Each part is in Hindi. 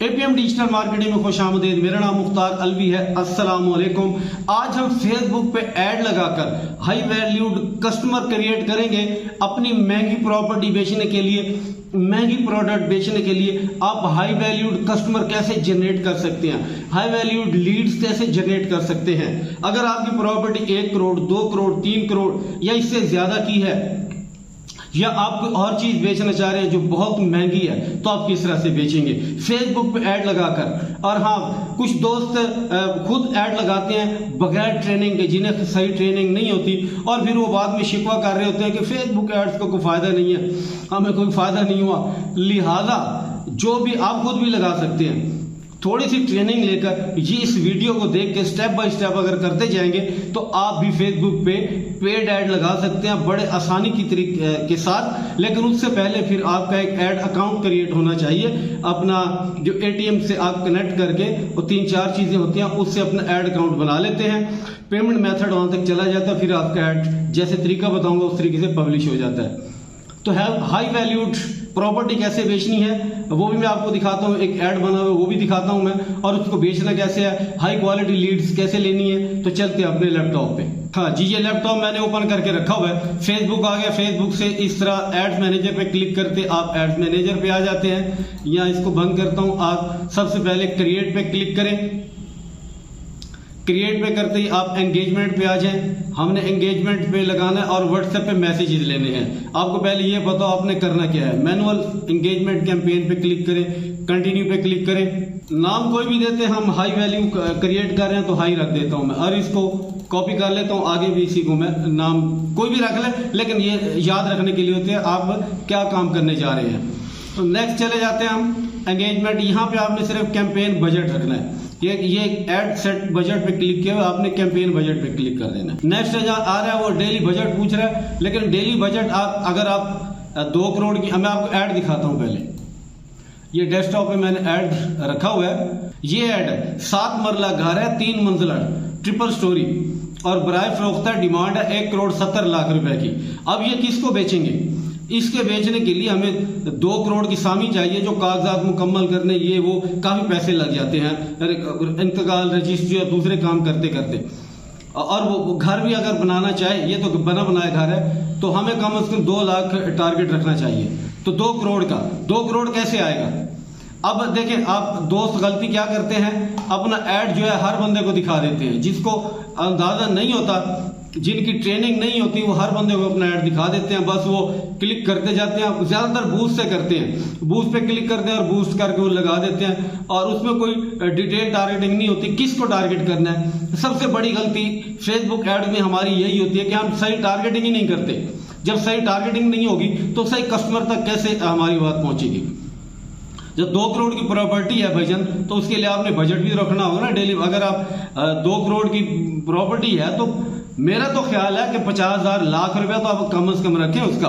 एपीएम डिजिटल मार्केटिंग में खुश आमदीद। मेरा नाम मुख्तार अलवी है। अस्सलाम वालेकुम। आज हम फेसबुक पे ऐड लगाकर हाई वैल्यूड कस्टमर क्रिएट करेंगे। अपनी महंगी प्रॉपर्टी बेचने के लिए, महंगी प्रोडक्ट बेचने के लिए आप हाई वैल्यूड कस्टमर कैसे जनरेट कर सकते हैं, हाई वैल्यूड लीड्स कैसे जनरेट कर सकते हैं। अगर आपकी प्रॉपर्टी 1 करोड़ 2 करोड़ 3 करोड़ या इससे ज्यादा की है, या आप कोई और चीज बेचना चाह रहे हैं जो बहुत महंगी है, तो आप किस तरह से बेचेंगे फेसबुक पे ऐड लगाकर। और हाँ, कुछ दोस्त खुद ऐड लगाते हैं बगैर ट्रेनिंग के, जिन्हें सही ट्रेनिंग नहीं होती, और फिर वो बाद में शिकवा कर रहे होते हैं कि फेसबुक एड्स को कोई फायदा नहीं है, हमें कोई फायदा नहीं हुआ। लिहाजा जो भी आप खुद भी लगा सकते हैं, थोड़ी सी ट्रेनिंग लेकर ये इस वीडियो को देख के स्टेप बाय स्टेप अगर करते जाएंगे तो आप भी फेसबुक पे पेड ऐड लगा सकते हैं बड़े आसानी की तरीके के साथ। लेकिन उससे पहले फिर आपका एक ऐड अकाउंट क्रिएट होना चाहिए। अपना जो एटीएम से आप कनेक्ट करके वो 3-4 चीजें होती हैं, उससे अपना ऐड अकाउंट बना लेते हैं। पेमेंट मेथड वहां तक चला जाता है, फिर आपका ऐड जैसे तरीका बताऊंगा उस तरीके से पब्लिश हो जाता है। तो हाई वैल्यूड प्रॉपर्टी कैसे बेचनी है वो भी मैं आपको दिखाता हूँ, एक ऐड बना हुआ है वो भी दिखाता हूँ मैं, और उसको बेचना कैसे है, हाई क्वालिटी लीड्स कैसे लेनी है। तो चलते हैं अपने लैपटॉप पे। हाँ जी, ये लैपटॉप मैंने ओपन करके रखा हुआ है। फेसबुक आ गया। फेसबुक से इस तरह एड्स मैनेजर पे क्लिक करते आप एड्स मैनेजर पे आ जाते हैं। यहाँ इसको बंद करता हूँ। आप सबसे पहले क्रिएट पे क्लिक करें। क्रिएट पे करते ही आप एंगेजमेंट पे आ जाएं। हमने एंगेजमेंट पे लगाना है और व्हाट्सएप पे मैसेजेस लेने हैं। आपको पहले ये बताओ आपने करना क्या है। मैनुअल एंगेजमेंट कैंपेन पे क्लिक करें, कंटिन्यू पे क्लिक करें। नाम कोई भी देते हैं, हम हाई वैल्यू क्रिएट कर रहे हैं तो हाई रख देता हूं मैं, और इसको कॉपी कर लेता हूं। आगे भी इसी को मैं नाम कोई भी रख ले, लेकिन ये याद रखने के लिए होते हैं आप क्या काम करने जा रहे हैं। तो नेक्स्ट चले जाते हैं हम एंगेजमेंट। यहाँ पे आपने सिर्फ कैंपेन बजट रखना है। ये ऐड सेट बजट पे क्लिक किया, आपने कैंपेन बजट पे क्लिक कर देना। नेक्स्ट आ रहा है वो डेली बजट पूछ रहा है, लेकिन डेली बजट आप अगर आप 2 करोड़ की, मैं आपको ऐड दिखाता हूं पहले। ये डेस्कटॉप पे मैंने ऐड रखा हुआ है। ये ऐड है 7 मरला घर है, 3 मंजिला, ट्रिपल स्टोरी, और बराए फरोख्त डिमांड है 1 करोड़ 70 लाख रुपए की। अब ये किसको बेचेंगे? इसके बेचने के लिए हमें 2 करोड़ की सामी चाहिए, जो कागजात मुकम्मल करने ये वो काफी पैसे लग जाते हैं, इंतकाल, रजिस्ट्री और दूसरे काम करते करते। और वो घर भी अगर बनाना चाहे, ये तो बना बनाया घर है, तो हमें कम से कम 2 लाख टारगेट रखना चाहिए। तो 2 करोड़ का 2 करोड़ कैसे आएगा? अब देखें, आप दोस्त गलती क्या करते हैं, अपना ऐड जो है हर बंदे को दिखा देते हैं। जिसको अंदाजा नहीं होता, जिनकी ट्रेनिंग नहीं होती, वो हर बंदे को अपना ऐड दिखा देते हैं। बस वो क्लिक करते जाते हैं। ज्यादातर बूस्ट से करते हैं, बूस्ट पे क्लिक करते हैं और बूस्ट करके वो लगा देते हैं, और उसमें कोई डिटेल टारगेटिंग नहीं होती किसको टारगेट करना है। सबसे बड़ी गलती फेसबुक ऐड में हमारी यही होती है कि हम सही टारगेटिंग ही नहीं करते। जब सही टारगेटिंग नहीं होगी तो सही कस्टमर तक कैसे हमारी बात पहुंचेगी। जब 2 करोड़ की प्रॉपर्टी है भाईजान, तो उसके लिए आपने बजट भी रखना होगा ना डेली। अगर आप 2 करोड़ की प्रॉपर्टी है, तो मेरा तो ख्याल है कि 50,000 लाख रुपया तो आप कम से कम रखें उसका।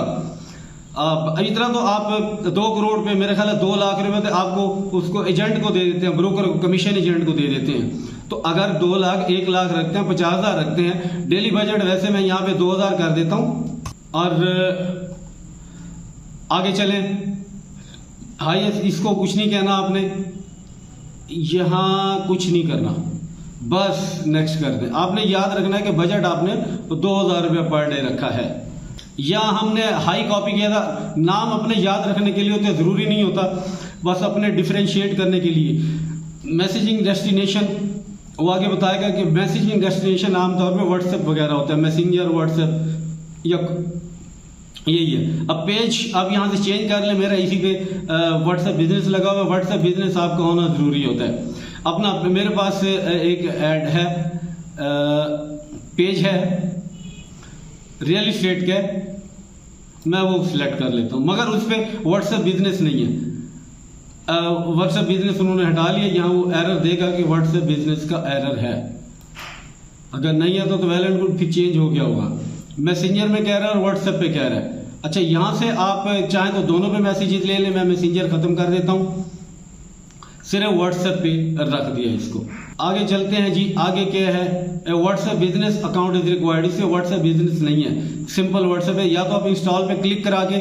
इतना तो आप 2 करोड़ पे मेरे ख्याल है 2 लाख रुपए तो आपको उसको एजेंट को दे देते हैं, ब्रोकर को, कमीशन एजेंट को दे देते हैं। तो अगर 2 लाख 1 लाख रखते हैं, 50,000 रखते हैं डेली बजट, वैसे मैं यहाँ पे 2,000 कर देता हूँ। और आगे चलें। हाई, इसको कुछ नहीं कहना आपने, यहां कुछ नहीं करना, बस नेक्स्ट कर दें। आपने याद रखना है कि बजट आपने 2,000 रुपया पर डे रखा है। या हमने हाई कॉपी किया था, नाम अपने याद रखने के लिए होते, जरूरी नहीं होता, बस अपने डिफरेंशिएट करने के लिए। मैसेजिंग डेस्टिनेशन वो आगे बताएगा कि मैसेजिंग डेस्टिनेशन आमतौर पर व्हाट्सएप वगैरह होता है, मैसेंजर, व्हाट्सएप या यही है। अब पेज अब यहाँ से चेंज कर ले, मेरा इसी पे व्हाट्सएप बिजनेस लगा हुआ है। व्हाट्सएप बिजनेस आपका होना जरूरी होता है। अपना मेरे पास एक ऐड है, पेज है रियल इस्टेट के, मैं वो सिलेक्ट कर लेता हूँ, मगर उस पर व्हाट्सएप बिजनेस नहीं है। व्हाट्सएप बिजनेस उन्होंने हटा लिया। यहाँ वो एरर देगा कि व्हाट्सएप बिजनेस का एरर है। अगर नहीं है तो वेल एंड गुड, फिर चेंज हो गया होगा। मैसेंजर में कह रहा है और व्हाट्सएप पे कह रहा है। अच्छा, यहां से आप चाहें तो दोनों पे मैसेजेस ले लें। मैं मैसेंजर खत्म कर देता हूं। सिर्फ व्हाट्सएप पे रख दिया इसको। आगे चलते हैं जी। आगे क्या है, WhatsApp business account is required. इससे व्हाट्सएप बिजनेस नहीं है, सिंपल व्हाट्सएप है। या तो आप इंस्टॉल पे क्लिक करा के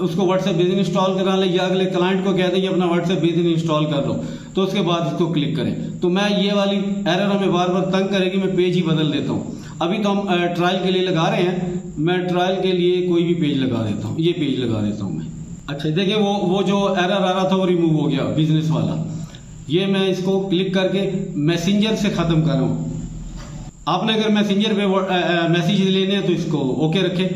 उसको व्हाट्सएप बिजनेस इंस्टॉल करा लें, या अगले क्लाइंट को कह दें कि अपना व्हाट्सएप बिजनेस इंस्टॉल कर लो, तो उसके बाद इसको क्लिक करें। तो मैं ये वाली एरर हमें बार बार तंग करेगी, मैं पेज ही बदल देता हूँ। अभी तो हम ट्रायल के लिए लगा रहे हैं, मैं ट्रायल के लिए कोई भी पेज लगा देता हूँ, ये पेज लगा देता हूँ मैं। अच्छा देखिए, वो जो एरर आ रहा था वो रिमूव हो गया, बिजनेस वाला। ये मैं इसको क्लिक करके मैसेंजर से खत्म कर रहा हूँ। आपने अगर मैसेंजर पे मैसेज लेने हैं तो इसको ओके रखें,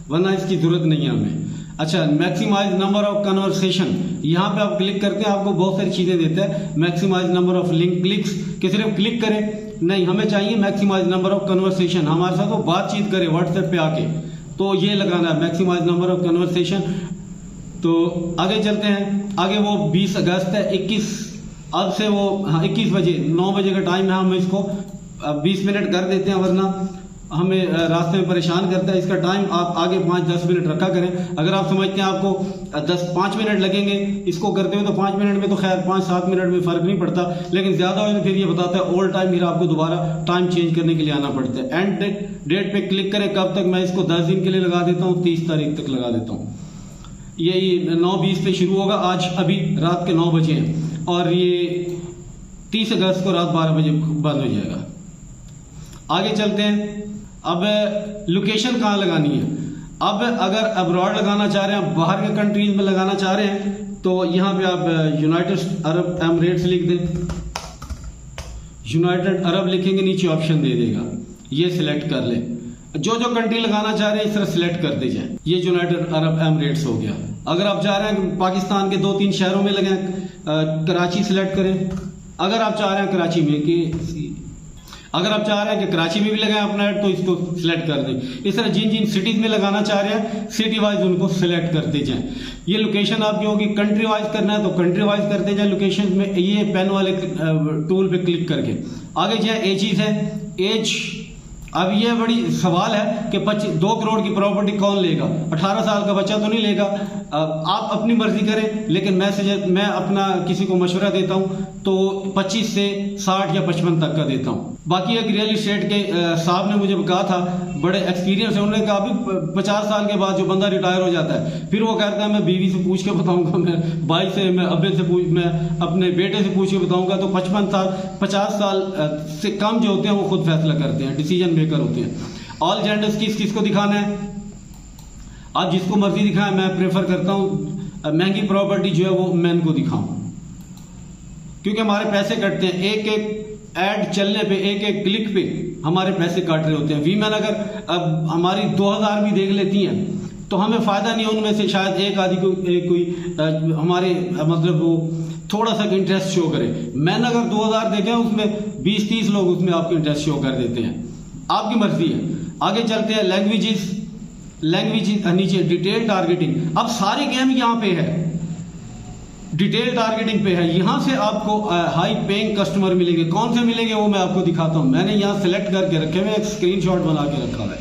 वरना इसकी जरूरत नहीं है हमें। अच्छा, मैक्सिमाइज नंबर ऑफ कन्वर्सेशन, यहाँ पे आप क्लिक करते हैं, आपको बहुत सारी चीजें देता है। Maximise number of link clicks, कि सिर्फ क्लिक करें नहीं, हमें चाहिए मैक्सिमाइज नंबर ऑफ कन्वर्सेशन, हमारे साथ वो बातचीत करे व्हाट्सएप पे आके, तो ये लगाना है मैक्सिमाइज नंबर ऑफ कन्वर्सेशन। तो आगे चलते हैं। आगे वो 20 अगस्त है, 21 अब से वो 21 बजे 9 बजे का टाइम है, हम इसको 20 मिनट कर देते हैं, वरना हमें रास्ते में परेशान करता है। इसका टाइम आप आगे 5-10 मिनट रखा करें। अगर आप समझते हैं आपको 5 मिनट लगेंगे इसको करते हुए, तो 5 मिनट में तो खैर 5-7 मिनट में फर्क नहीं पड़ता, लेकिन ज्यादा हो तो फिर ये बताता है ऑल टाइम, फिर आपको दोबारा टाइम चेंज करने के लिए आना पड़ता है। एंड डेट पे क्लिक करें, कब तक, मैं इसको 10 दिन के लिए लगा देता हूँ, 30 तारीख तक लगा देता हूँ। ये 9:20 पे शुरू होगा, आज अभी रात के 9 बजे हैं, और ये 30 अगस्त को रात 12 बजे बंद हो जाएगा। आगे चलते हैं। अब लोकेशन कहाँ लगानी है। अब अगर अब्रॉड लगाना चाह रहे हैं, बाहर के कंट्रीज में लगाना चाह रहे हैं, तो यहाँ पे आप यूनाइटेड अरब एमिरेट्स लिख दें। यूनाइटेड अरब लिखेंगे, नीचे ऑप्शन दे देगा, ये सिलेक्ट कर ले। जो जो कंट्री लगाना चाह रहे हैं इस तरह सिलेक्ट करते जाएं। ये यूनाइटेड अरब एमिरेट्स हो गया। अगर आप चाह रहे हैं कि पाकिस्तान के 2-3 शहरों में लगाएं, कराची सिलेक्ट करें। अगर आप चाह रहे हैं कराची में अगर आप चाह रहे हैं कि कराची में भी लगाएं अपना ऐड, तो इसको सिलेक्ट कर दें। इस तरह जिन जिन सिटीज में लगाना चाह रहे हैं सिटी वाइज उनको सिलेक्ट करते जाएं। ये लोकेशन आपकी होगी, कंट्री वाइज करना है तो कंट्री वाइज करते जाएं लोकेशन में, ये पेन वाले टूल पे क्लिक करके। आगे जाए एजेस है, एज। अब ये बड़ी सवाल है कि 2 करोड़ की प्रॉपर्टी कौन लेगा, 18 साल का बच्चा तो नहीं लेगा। आप अपनी मर्जी करें, लेकिन मैं अपना किसी को मशवरा देता हूं तो 25 से 60 या 55 तक का देता हूं। बाकी एक रियल इस्टेट के साहब ने मुझे कहा था, बड़े एक्सपीरियंस है, उन्होंने कहा अभी 50 साल के बाद जो बंदा रिटायर हो जाता है, फिर वो कहता है मैं बीवी से पूछ के बताऊंगा, मैं भाई से, मैं अब्बे से मैं अपने बेटे से पूछ के बताऊंगा। तो 50 साल से कम जो होते हैं वो खुद फैसला करते हैं, डिसीजन मेकर होते हैं। ऑल जेंडर्स किस को दिखाना है, आप जिसको मर्जी दिखाएं। मैं प्रेफर करता हूं महंगी प्रॉपर्टी जो है वो मैन को दिखाऊं, क्योंकि हमारे पैसे कटते हैं। एक ऐड चलने पे, एक क्लिक पे हमारे पैसे काट रहे होते हैं। वीमेन अगर अब हमारी 2000 भी देख लेती हैं तो हमें फायदा नहीं है, उनमें से शायद एक आदि कोई हमारे मतलब वो थोड़ा सा इंटरेस्ट शो करे। मैंने अगर 2000 देखे उसमें 20-30 लोग उसमें आपको इंटरेस्ट शो कर देते हैं, आपकी मर्जी है। आगे चलते हैं। लैंग्वेजेस नीचे डिटेल टारगेटिंग। अब सारी गेम यहाँ पे है, डिटेल टारगेटिंग पे है। यहां से आपको हाई पेइंग कस्टमर मिलेंगे। कौन से मिलेंगे वो मैं आपको दिखाता हूं। मैंने यहां सेलेक्ट करके रखे हुए, एक स्क्रीनशॉट बना के रखा है,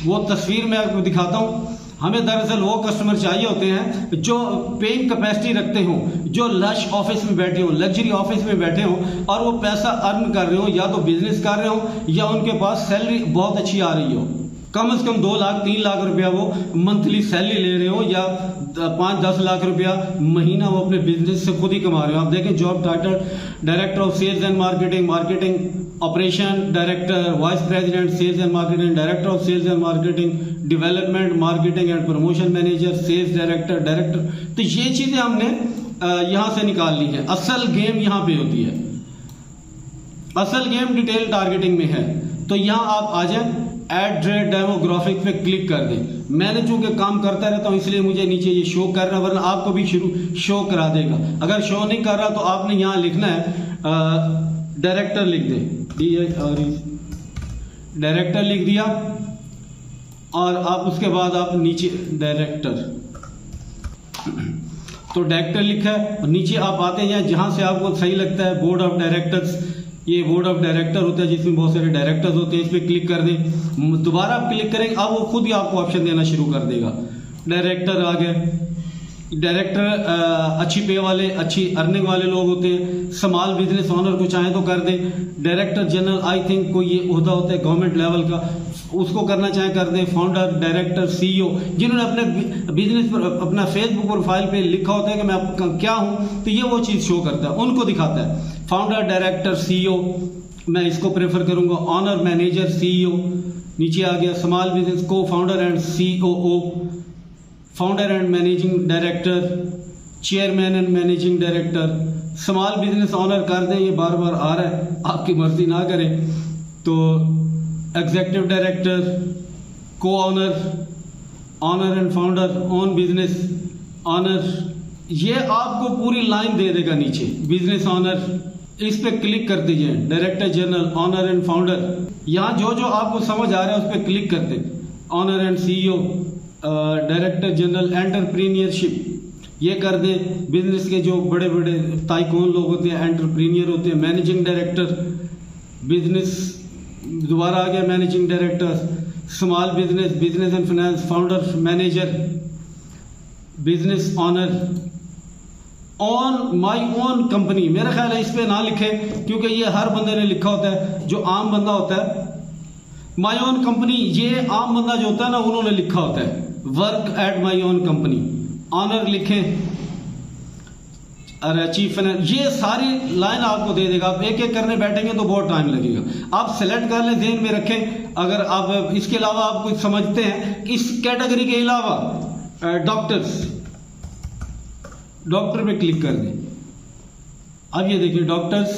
वो तस्वीर मैं आपको दिखाता हूं। हमें दरअसल वो कस्टमर चाहिए होते हैं जो पेइंग कैपेसिटी रखते हो, जो लश ऑफिस में बैठे हो, लग्जरी ऑफिस में बैठे हो, और वो पैसा अर्न कर रहे हो, या तो बिजनेस कर रहे हो या उनके पास सैलरी बहुत अच्छी आ रही हो। कम से कम 2 लाख 3 लाख रुपया वो मंथली सैलरी ले रहे हो, या 5-10 लाख रुपया महीना वो अपने बिजनेस से खुद ही कमा रहे हो। आप देखें job title director of sales and marketing, marketing operation director, vice president sales and marketing, director of sales and marketing, development marketing and promotion manager, sales director. तो ये चीजें हमने यहां से निकाल ली है। असल गेम यहां पे होती है, असल गेम डिटेल टारगेटिंग में है। तो यहां आप आ जाए, एड डेमोग्राफिक पे क्लिक कर दें। मैंने चूंकि काम करता रहता हूं इसलिए मुझे नीचे ये शो कर रहा है, वरना आपको भी शो करा देगा। अगर शो नहीं कर रहा तो आपने यहां लिखना है डायरेक्टर लिख दें, डायरेक्टर लिख दिया, और आप उसके बाद आप नीचे डायरेक्टर, तो डायरेक्टर लिखा है, और नीचे आप आते हैं जहां से आपको सही लगता है, बोर्ड ऑफ डायरेक्टर्स। ये बोर्ड ऑफ डायरेक्टर होता है जिसमें बहुत सारे डायरेक्टर्स होते हैं, इस पर क्लिक कर दें। दोबारा आप क्लिक करेंगे, अब वो खुद ही आपको ऑप्शन देना शुरू कर देगा। डायरेक्टर आ गए, डायरेक्टर अच्छी पे वाले, अच्छी अर्निंग वाले लोग होते हैं। स्मॉल बिजनेस ऑनर को चाहे तो कर दे। डायरेक्टर जनरल आई थिंक कोई ये ओहदा होता है गवर्नमेंट लेवल का, उसको करना चाहे कर दे। फाउंडर, डायरेक्टर, सीईओ, जिन्होंने अपने बिजनेस पर अपना फेसबुक प्रोफाइल पे लिखा होता है कि मैं आपका क्या हूं, तो ये वो चीज़ शो करता है, उनको दिखाता है। फाउंडर, डायरेक्टर, सीईओ, मैं इसको प्रेफर करूंगा। ऑनर, मैनेजर, सीईओ, नीचे आ गया स्मॉल बिजनेस को founder and COO, founder and managing director, chairman and managing director. Small business honour कर दें, ये बार बार आ रहा है, आपकी मर्जी ना करें तो executive director, co-owner, owner and founder, own business owner, ये आपको पूरी लाइन दे देगा नीचे। बिजनेस ऑनर, इस पे क्लिक कर दीजिए। Director general, owner and founder, यहाँ जो जो आपको समझ आ रहा है उस पर क्लिक कर दे। Honour and CEO, director general, entrepreneurship, ये कर दे। बिजनेस के जो बड़े बड़े ताइकून लोग होते हैं एंटरप्रीनियर होते हैं। मैनेजिंग डायरेक्टर, बिजनेस दोबारा आ गया managing director. Small business, business and finance, founder, manager, business honour, on my own company. मेरा ख्याल है इस पे ना लिखे, क्योंकि ये हर बंदे ने लिखा होता है, जो आम बंदा होता है। माई ओन कंपनी, ये आम बंदा जो होता है ना, उन्होंने लिखा होता है work at my own company. Owner लिखें, अरे चीफ फाइनेंस, ये सारी लाइन आपको दे देगा। आप एक एक करने बैठेंगे तो बहुत टाइम लगेगा। आप सेलेक्ट कर लें, ध्यान में रखें। अगर आप इसके अलावा आप कुछ समझते हैं, इस कैटेगरी के अलावा डॉक्टर्स, डॉक्टर पे क्लिक कर दें। अब ये देखिए डॉक्टर्स,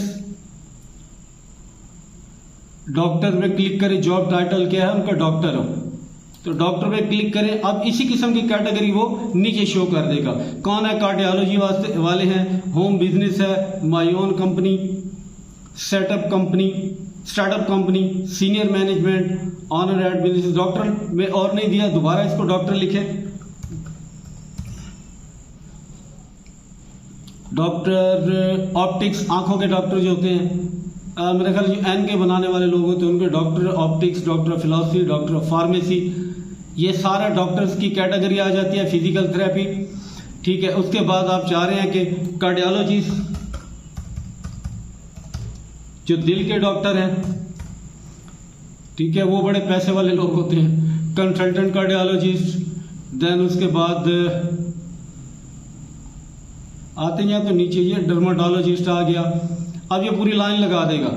डॉक्टर पे क्लिक करें। जॉब टाइटल क्या है उनका, डॉक्टर हो, तो डॉक्टर पे क्लिक करें। अब इसी किस्म की कैटेगरी वो नीचे शो कर देगा। कौन है, कार्डियोलॉजी वाले हैं, होम बिजनेस है, my own company, setup company, senior management, owner at business. Doctor में और नहीं दिया, दोबारा इसको डॉक्टर लिखे। डॉक्टर ऑप्टिक्स, आंखों के डॉक्टर जो होते हैं, मेरे ख्याल जो एन के बनाने वाले लोग होते हैं उनके doctor optics, doctor philosophy, doctor pharmacy, ये सारा डॉक्टर्स की कैटेगरी आ जाती है। फिजिकल थेरेपी, ठीक है। उसके बाद आप चाह रहे हैं कि कार्डियोलॉजिस्ट, जो दिल के डॉक्टर हैं, ठीक है, वो बड़े पैसे वाले लोग होते हैं। कंसल्टेंट कार्डियोलॉजिस्ट, देन उसके बाद आते हैं तो नीचे ये डर्माटोलॉजिस्ट आ गया। अब ये पूरी लाइन लगा देगा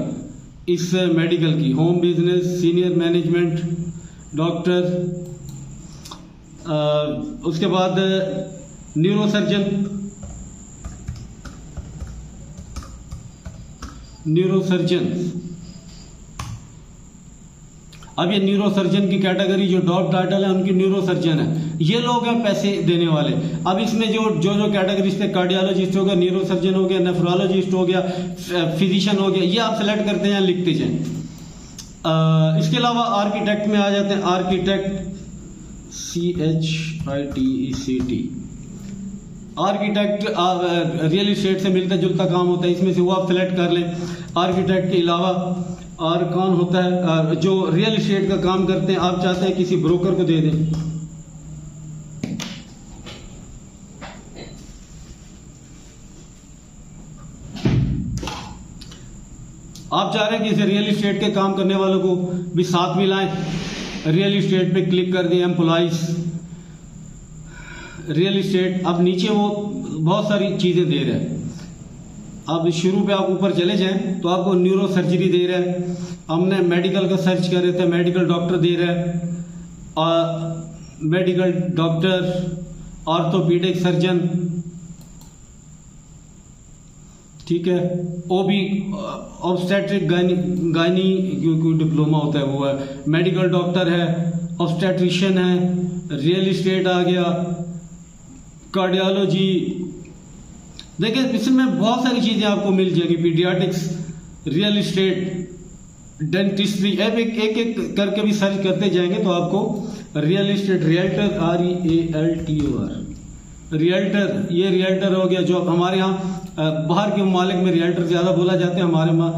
इस मेडिकल की। Home business, senior management, doctor, उसके बाद न्यूरोसर्जन, अब ये न्यूरोसर्जन की कैटेगरी जो जॉब टाइटल है उनकी न्यूरोसर्जन है। ये लोग हैं पैसे देने वाले। अब इसमें जो कैटेगरीज पे कार्डियोलॉजिस्ट हो गया, न्यूरोसर्जन हो गया, नेफ्रोलॉजिस्ट हो गया, फिजिशियन हो गया, ये आप सेलेक्ट करते हैं, लिखते जाएं। इसके अलावा आर्किटेक्ट में आ जाते हैं। Architect, CHITECT, architect real estate से मिलता जुलता काम होता है, इसमें से वो आप सेलेक्ट कर लें। आर्किटेक्ट के अलावा और कौन होता है, जो रियल इस्टेट का काम करते हैं, आप चाहते हैं किसी ब्रोकर को दे दें, आप चाह रहे हैं कि रियल इस्टेट के काम करने वालों को भी साथ मिलाएं। रियल इस्टेट पे क्लिक कर दें। एम्प्लॉइज, रियल इस्टेट, अब नीचे वो बहुत सारी चीजें दे रहा है। अब शुरू पे आप ऊपर चले जाएं तो आपको न्यूरो सर्जरी दे रहा है। हमने मेडिकल का सर्च कर रहे थे, मेडिकल डॉक्टर दे रहा है, और मेडिकल डॉक्टर, ऑर्थोपीडिक सर्जन, ठीक है, वो भी ऑब्स्टेट्रिक गायनी कोई डिप्लोमा होता है वो है। मेडिकल डॉक्टर है, ऑब्स्टेट्रिशियन है, रियल इस्टेट आ गया, कार्डियोलॉजी। देखिए इसमें बहुत सारी चीजें आपको मिल जाएगी। पीडियाट्रिक्स, रियल इस्टेट, डेंटिस्ट्री, एक करके भी सर्च करते जाएंगे तो आपको real estate, realtor, REALTOR, realtor, ये रियल्टर हो गया। जो हमारे यहाँ बाहर के ममालिक में रियल्टर ज्यादा बोला जाता है, हमारे यहाँ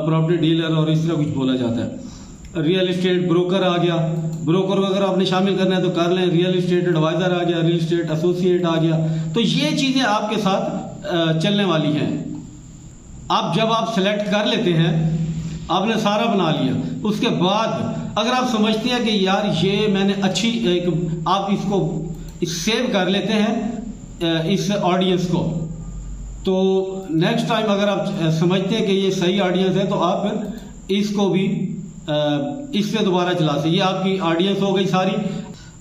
प्रॉपर्टी डीलर और इस तरह कुछ बोला जाता है। रियल इस्टेट ब्रोकर आ गया, ब्रोकर को अगर आपने शामिल करना है तो कर लें। रियल इस्टेट एडवाइज़र आ गया, रियल इस्टेट एसोसिएट आ गया। तो ये चीज़ें आपके साथ चलने वाली हैं। आप जब आप सेलेक्ट कर लेते हैं, आपने सारा बना लिया, उसके बाद अगर आप समझते हैं कि यार ये मैंने अच्छी आप इसको सेव कर लेते हैं इस ऑडियंस को, तो नेक्स्ट टाइम अगर आप समझते हैं कि ये सही ऑडियंस है तो आप इसको भी इस पे दोबारा चला सकते। ये आपकी ऑडियंस हो गई सारी।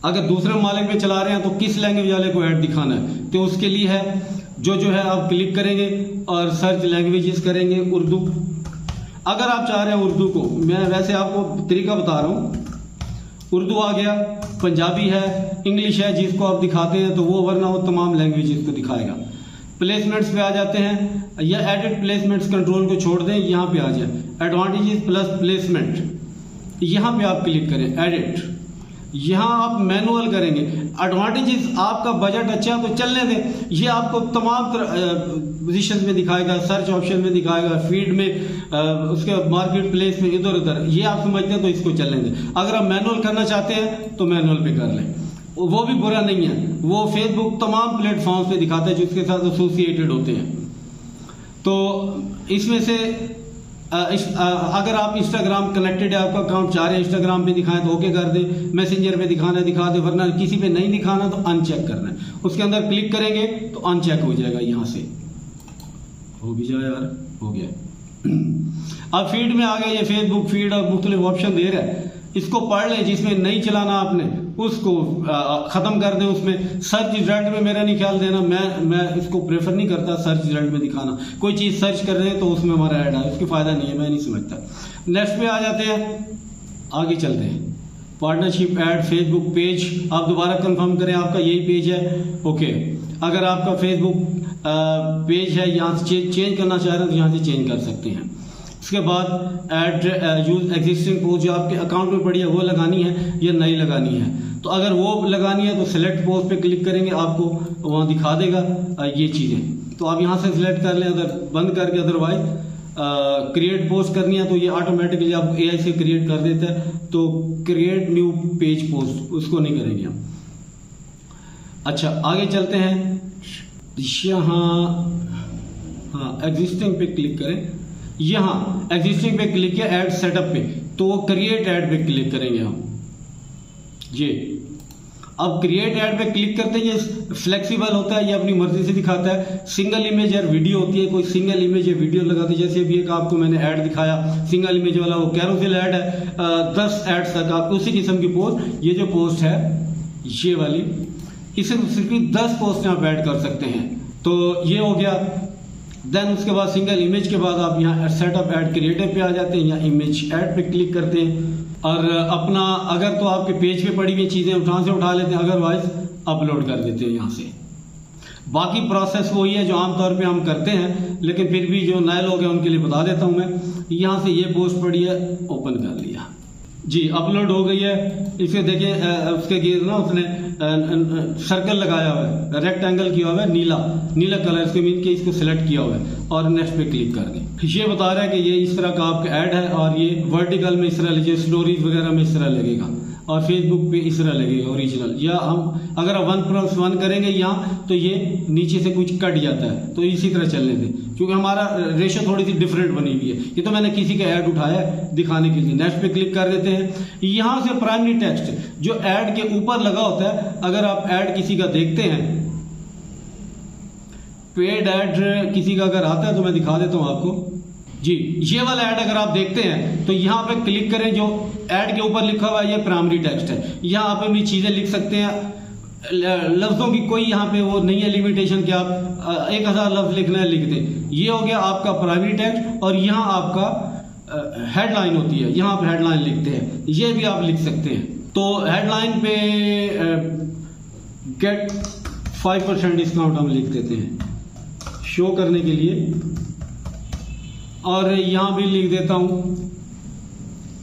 अगर दूसरे ममालिक में चला रहे हैं तो किस लैंग्वेज वाले को ऐड दिखाना है, तो उसके लिए है जो है आप क्लिक करेंगे और सर्च लैंग्वेजेस करेंगे उर्दू। अगर आप चाह रहे हैं उर्दू को, मैं वैसे आपको तरीका बता रहा हूँ, उर्दू आ गया, पंजाबी है, इंग्लिश है, जिसको आप दिखाते हैं तो वो, वरना वो तमाम लैंग्वेजेस को दिखाएगा। प्लेसमेंट्स पे आ जाते हैं, या एडिट प्लेसमेंट्स कंट्रोल को छोड़ दें, यहाँ पे आ जाए एडवांटेजेस प्लस प्लेसमेंट, यहाँ पे आप क्लिक करें एडिट। यहाँ आप मैनुअल करेंगे। एडवांटेजेस, आपका बजट अच्छा है तो चलने दें, ये आपको तमाम पोजीशन में दिखाएगा, सर्च ऑप्शन में दिखाएगा, फीड में, उसके मार्केट प्लेस में, इधर उधर। ये आप समझते हैं तो इसको चलने दें। अगर आप मैनुअल करना चाहते हैं तो मैनुअल पे कर लें, वो भी बुरा नहीं है। वो फेसबुक तमाम प्लेटफॉर्म्स पे दिखाता है जिसके साथ एसोसिएटेड होते हैं। तो इसमें से अगर आप इंस्टाग्राम कनेक्टेड है, आपका अकाउंट चाह रहे हैं इंस्टाग्राम पे दिखाएं तो ओके कर दें, मैसेंजर पे दिखाना है दिखा दें, वरना किसी पे नहीं दिखाना तो अनचेक करना है। उसके अंदर क्लिक करेंगे तो अनचेक हो जाएगा। यहाँ से हो भी जाए यार, हो गया। अब फीड में आ गया, ये फेसबुक फीड और मुख्तलिफ ऑप्शन दे रहा है, इसको पढ़ लें। जिसमें नहीं चलाना आपने उसको ख़त्म कर दें। उसमें सर्च रिजल्ट में मेरा नहीं ख्याल देना, मैं इसको प्रेफर नहीं करता सर्च रिजल्ट में दिखाना। कोई चीज़ सर्च कर रहे हैं तो उसमें हमारा ऐड है, उसकी फ़ायदा नहीं है, मैं नहीं समझता। नेक्स्ट पे आ जाते हैं, आगे चलते हैं। पार्टनरशिप ऐड फेसबुक पेज, आप दोबारा कंफर्म करें आपका यही पेज है, ओके। अगर आपका फेसबुक पेज है, यहाँ से चेंज करना चाह रहे हैं तो यहाँ से चेंज कर सकते हैं। उसके बाद ऐड यूज एग्जिस्टिंग पोस्ट, जो आपके अकाउंट में पड़ी है वो लगानी है या नहीं लगानी है। तो अगर वो लगानी है तो सिलेक्ट पोस्ट पे क्लिक करेंगे, आपको वहाँ दिखा देगा ये चीज़ें। तो आप यहाँ से सिलेक्ट कर लें, अगर बंद करके, अदरवाइज क्रिएट पोस्ट करनी है तो ये ऑटोमेटिकली आपको AI से क्रिएट कर देता है। तो क्रिएट न्यू पेज पोस्ट, उसको नहीं करेंगे हम। अच्छा, आगे चलते हैं। यहाँ हाँ, एग्जिस्टिंग पे क्लिक करें। यहाँ एग्जिस्टिंग पे क्लिक किया, ऐड सेटअप पे, तो वो क्रिएट ऐड पे क्लिक करेंगे हम। ये अब क्रिएट ऐड पे क्लिक करते हैं, ये फ्लेक्सिबल होता है, ये अपनी मर्जी से दिखाता है। सिंगल इमेज या वीडियो होती है, कोई सिंगल इमेज या वीडियो लगाते हैं। जैसे अभी एक आपको मैंने ऐड दिखाया सिंगल इमेज वाला, वो कैरोसेल ऐड है, 10 एड्स तक आप उसी किस्म की पोस्ट। ये जो पोस्ट है ये वाली, इसे सिर्फ 10 पोस्ट आप ऐड कर सकते हैं। तो ये हो गया। देन उसके बाद सिंगल इमेज के बाद आप यहाँ सेटअप ऐड क्रिएटिव पे आ जाते हैं, या इमेज ऐड पे क्लिक करते हैं और अपना, अगर तो आपके पेज पे पड़ी हुई चीज़ें उठा लेते हैं, अदरवाइज अपलोड कर देते हैं यहाँ से। बाकी प्रोसेस वही है जो आमतौर पे हम करते हैं, लेकिन फिर भी जो नए लोग हैं उनके लिए बता देता हूँ मैं। यहाँ से ये पोस्ट पड़ी है, ओपन कर लिया जी, अपलोड हो गई है। इसे देखिए, उसके गिर ना उसने सर्कल लगाया हुआ है, रेक्टेंगल किया हुआ है, नीला कलर, इसके मीन के इसको सिलेक्ट किया हुआ है और नेक्स्ट पे क्लिक कर दें। ये बता रहा है कि ये इस तरह का आपका ऐड है और ये वर्टिकल में इस तरह लीजिए, स्टोरीज वगैरह में इस तरह लगेगा और फेसबुक पे इस तरह लगेगा ओरिजिनल। या हम अगर 1+1 करेंगे यहाँ तो ये नीचे से कुछ कट जाता है, तो इसी तरह चलने दें, क्योंकि हमारा रेशो थोड़ी सी डिफरेंट बनी हुई है। ये तो मैंने किसी का ऐड उठाया है दिखाने के लिए। नेक्स्ट पे क्लिक कर देते हैं। यहाँ से प्राइमरी टेक्स्ट जो ऐड के ऊपर लगा होता है, अगर आप ऐड किसी का देखते हैं, पेड ऐड किसी का अगर आता है तो मैं दिखा देता हूँ आपको जी। ये वाला ऐड अगर आप देखते हैं तो यहाँ पे क्लिक करें, जो ऐड के ऊपर लिखा हुआ है ये प्राइमरी टेक्स्ट है। यहाँ आप अपनी चीजें लिख सकते हैं, लफ्जों की कोई यहाँ पे वो नहीं है लिमिटेशन कि आप 1000 लफ्ज लिखना है लिख दें। ये हो गया आपका प्राइमरी टेक्स्ट। और यहाँ आपका हेडलाइन होती है, यहाँ पे हेडलाइन लिखते हैं, ये भी आप लिख सकते हैं। तो हेडलाइन पे गेट 5% डिस्काउंट हम लिख देते हैं शो करने के लिए। और यहाँ भी लिख देता हूँ,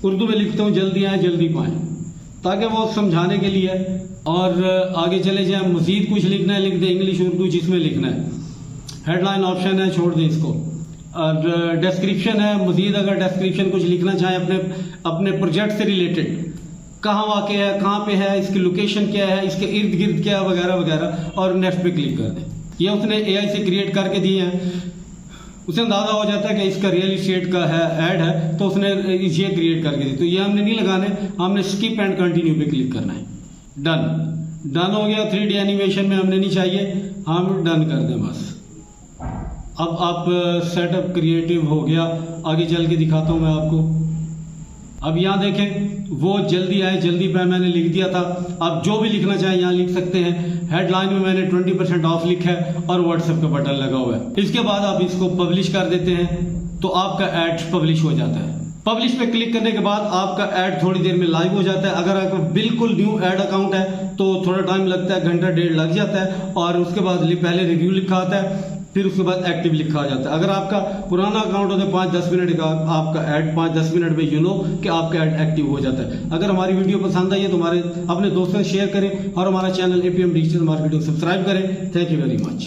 उर्दू में लिखता हूँ, जल्दी आए जल्दी पाएं, ताकि वो समझाने के लिए। और आगे चले जाए, मजीद कुछ लिखना है लिख दें, इंग्लिश उर्दू जिसमें लिखना है। हेडलाइन ऑप्शन है, छोड़ दें इसको। और डिस्क्रिप्शन है, मजीद अगर डिस्क्रिप्शन कुछ लिखना चाहें अपने प्रोजेक्ट से रिलेटेड, कहाँ वाक़ है, कहाँ पे है, इसकी लोकेशन क्या है, इसके इर्द गिर्द क्या है, वगैरह वगैरह, और नेक्स्ट पे क्लिक कर दें। ये उसने AI से क्रिएट करके दिए हैं, उसे अंदाज़ा हो जाता है कि इसका रियल इस्टेट का है ऐड है, तो उसने ये क्रिएट करके दी। तो ये हमने नहीं लगाने, हमने स्किप एंड कंटिन्यू पे क्लिक करना है। डन हो गया। 3D एनिमेशन में हमने नहीं चाहिए, हम डन कर दें बस। अब आप सेटअप क्रिएटिव हो गया, आगे चल के दिखाता हूँ मैं आपको। अब यहाँ देखें, वो जल्दी आए जल्दी पे मैंने लिख दिया था। आप जो भी लिखना चाहें यहाँ लिख सकते हैं। हेडलाइन में मैंने 20% ऑफ लिखा है और व्हाट्सएप का बटन लगा हुआ है। इसके बाद आप इसको पब्लिश कर देते हैं तो आपका ऐड पब्लिश हो जाता है। पब्लिश पे क्लिक करने के बाद आपका ऐड थोड़ी देर में लाइव हो जाता है। अगर आपका बिल्कुल न्यू ऐड अकाउंट है तो थोड़ा टाइम लगता है, घंटा डेढ़ लग जाता है, और उसके बाद पहले रिव्यू लिखा आता है, फिर उसके बाद एक्टिव लिखा आ जाता है। अगर आपका पुराना अकाउंट हो तो 5-10 मिनट का आपका ऐड 5-10 मिनट में कि आपका ऐड एक्टिव हो जाता है। अगर हमारी वीडियो पसंद आई है तो हमारे अपने दोस्तों से शेयर करें और हमारा channel APM digital marketing subscribe करें। Thank you very much.